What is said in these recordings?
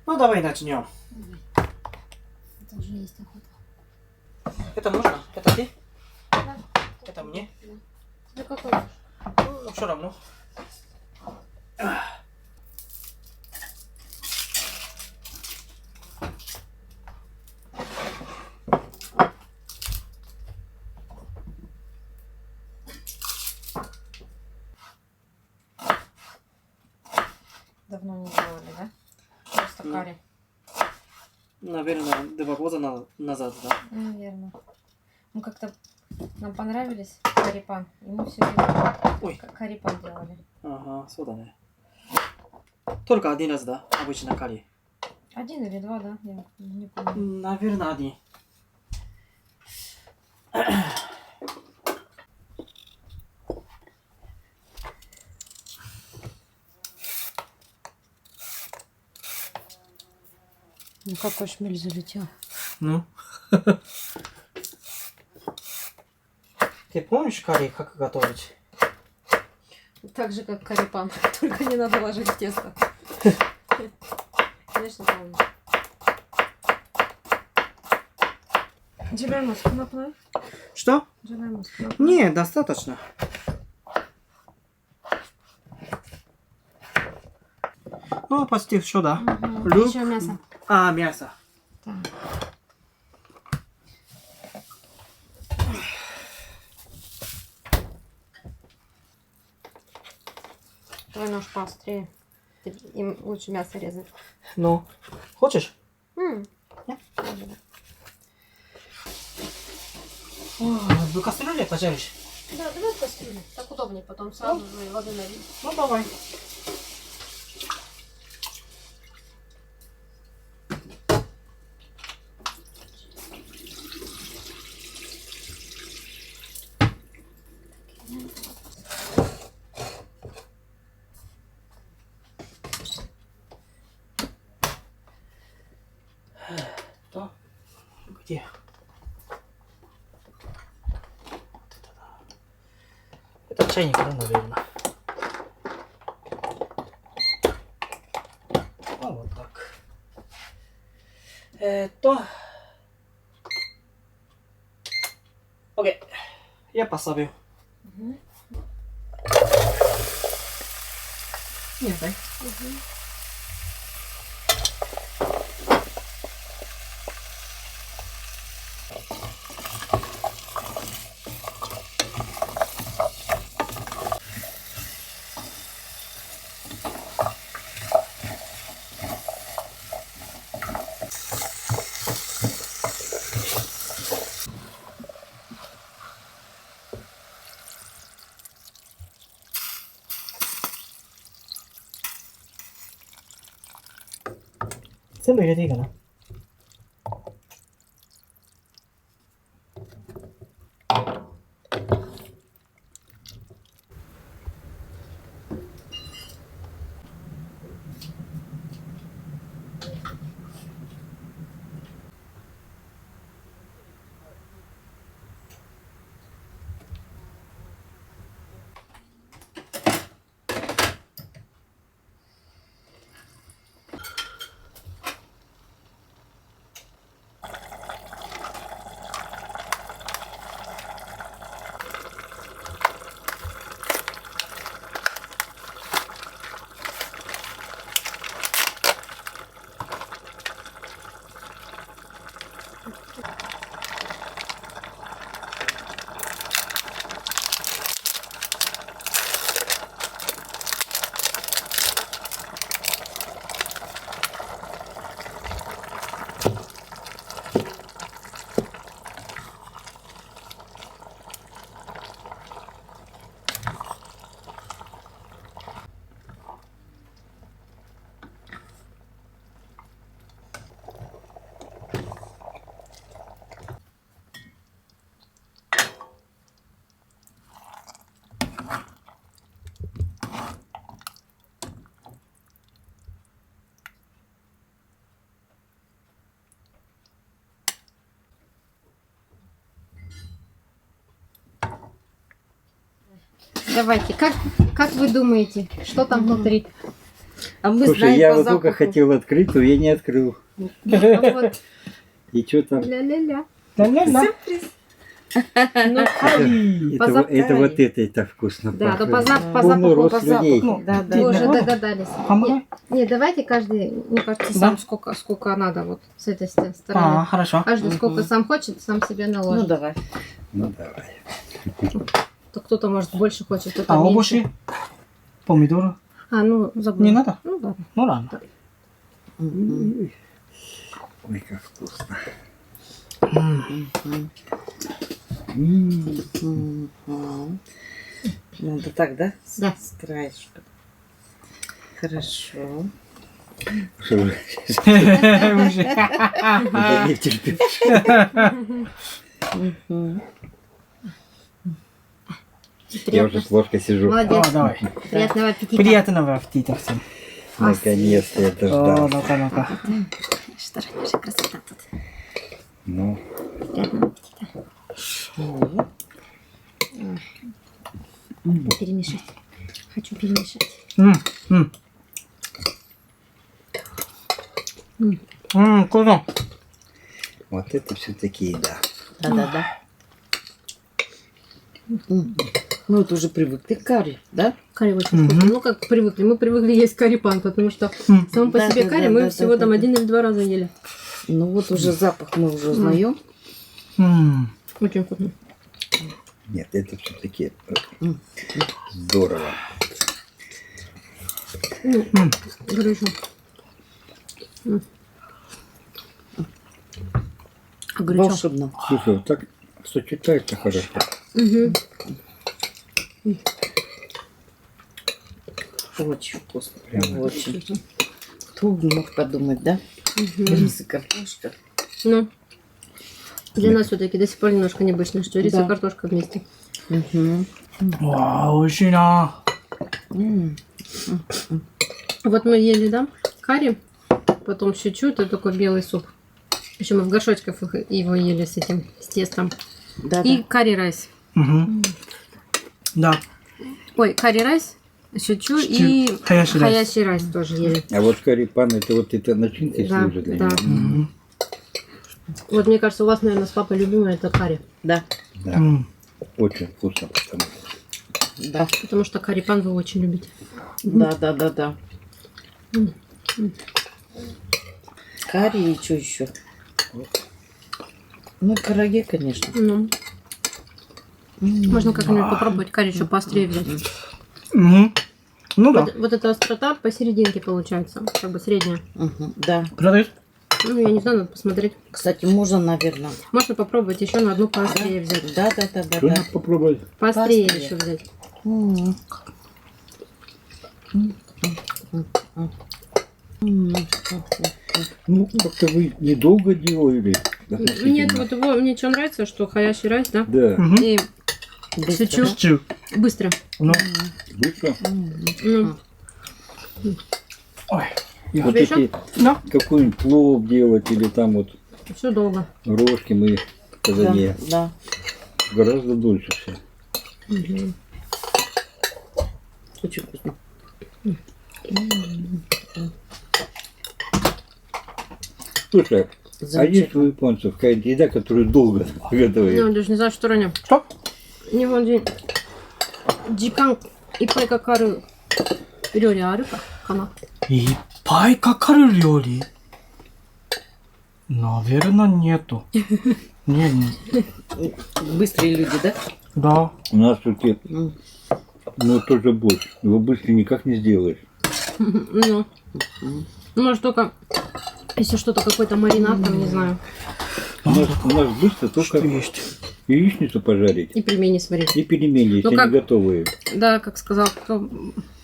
Ну, давай начнем. Это уже есть охота. Это можно? Это ты? Да. Это мне? Да. Да какой нож? Ну, все равно. Давно не делали, да? Просто Ну. карри. Наверное, 2 года назад, да? Наверное. Ну как-то нам понравились карипан. И мы все время Ой. карипан делали. Ага, そうだね. Только один раз, да? Обычно карри. 1 или 2, да? Я не помню. Наверное, один. Ну какой шмель залетел. Ну? Ты помнишь карри, как готовить? Так же, как карипан. Только не надо ложить в тесто. Конечно, помню. Желаемость кнопной. Что? Желаемость кнопной. Не, достаточно. Ну, почти все, да. Угу. Лук. Еще мясо. А, мясо. Так. Твой нож поострее. Им лучше мясо резать. Ну, хочешь? Нет? В кастрюле пожаришь? Да, давай в кастрюле. Так удобнее, потом сразу же воды налить. Ну, давай. Да? Где? Это чайник, да, наверное. А вот так. Окей. Я поставлю. Угу. Нет, дай. Угу.全部入れていいかな。Давайте, как вы думаете, что там внутри? А мы Слушай, знаем я по вот только запаху. хотел открыть, но я не открыл. А вот, И что там? ля-ля-ля. Ля-ля-ля. Сюрприз. Ну, Ай. По Это вот запаху. это вкусно да, то пахнет. по Полный запаху. рост По людей. запаху. Да, да, Ты вы уже давай. догадались. Помогай. Не, давайте каждый, мне кажется, Да. сам сколько надо вот с этой стороны. Хорошо. Каждый сколько сам хочет, сам себе наложит. Ну давай. Ну давай. То кто-то может больше хочет, кто-то А меньше. овощи? Помидоры? А, ну забыл. Не надо? Ну ладно. Ну ладно. Ой, как вкусно. Надо так, да? Да. С краешка. Хорошо. Что же, Уже. я не терплю. Я уже с ложкой сижу. Молодец. О, давай. Приятного аппетита. Приятного аппетита всем. Наконец-то я О, дождался. ну-ка, ну-ка. Что же наша красота тут. Ну, Приятного аппетита. Перемешать. Хочу перемешать. Вкусно. вот это все-таки еда. Да-да-да. Мы вот уже привыкли к карри, да? Карри очень вкусный. Ну, как привыкли. Мы привыкли есть карри-пан, потому что само по Да, себе да, карри да, мы да, всего да, там да. 1 или 2 раза ели. Ну вот уже запах мы уже узнаем. Очень вкусно. Нет, это все-таки здорово. Говорю еще. Горячо. Волшебно. Слушай, вот так сочетается хорошо. Угу. Очень вкусно. Прямо. Очень. Кто бы мог подумать, да? Рис и картошка. Ну, для нас все-таки до сих пор немножко необычно, что рис Да. и картошка вместе. Вау, очень на. Вот мы ели, да, карри, потом щучу, это такой белый суп. Еще мы в горшочках его ели с этим, с тестом. Да, И карри-райс. Да. Ой, карри-райс, щучу и хаяши райс. хаяши райс тоже ели. А вот карри-пан, это вот это начинка Да, служит для да. него. Вот мне кажется, у вас, наверное, с папой любимое это карри. Да. Да. Очень вкусно. Да. Потому что карри-пан вы очень любите. Да, да, да, да. Карри и что еще? Ну, караге, конечно. Ну. Можно как-нибудь попробовать карри еще поострее взять. Ну да. Вот эта острота посерединке получается, как бы средняя. Да. Продаешь? Ну, я не знаю, надо посмотреть. Кстати, можно, наверное. Можно попробовать еще на одну поострее взять. Да, да, да, да, Что да. надо попробовать? Поострее Поострее. еще взять. Ну, как-то вы недолго делали. Нет, вот его, мне что нравится, что хаяши райс, да? Да, И щучу Чу. быстро. Ну. быстро. Ну, Ой. Вот Тебе еще? эти, Да. какой-нибудь плов делать или там вот все долго. рожки мы в Да, казане. да. Гораздо дольше все. Очень вкусно. Слушай, а Замечательно. есть у японцев какая-то еда, которую долго Я готовят? даже не знаю, что ранее. Что? Не вон день. Джикан и пай какару рёри арука, кана. いっぱいかかる料理 Наверное, нету. Не, Быстрые люди, да? да. У нас все-таки, ну, тоже борщ. Его быстро никак не сделаешь. Ну, может только, если что-то, какой-то маринад там, не знаю. У нас быстро Что только есть? яичницу пожарить И пельмени сварить. и пельмени, если Ну, как- они готовые. Да, как сказал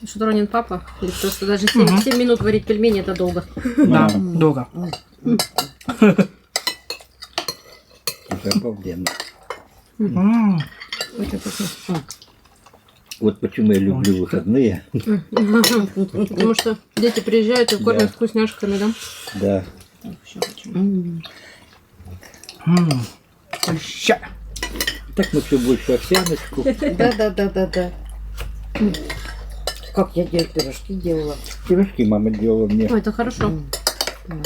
Шутронин папа, говорит, что даже 7 минут варить пельмени это долго. Да, долго. Это обалденно. Очень вкусно. Вот почему я люблю выходные. Потому что дети приезжают и кормят Да. вкусняшками, да? Да. Ща. Так мы все больше овсяночку. Да, да, да, да, да. Как я пирожки делала. Пирожки мама делала мне. Ой, это хорошо. М.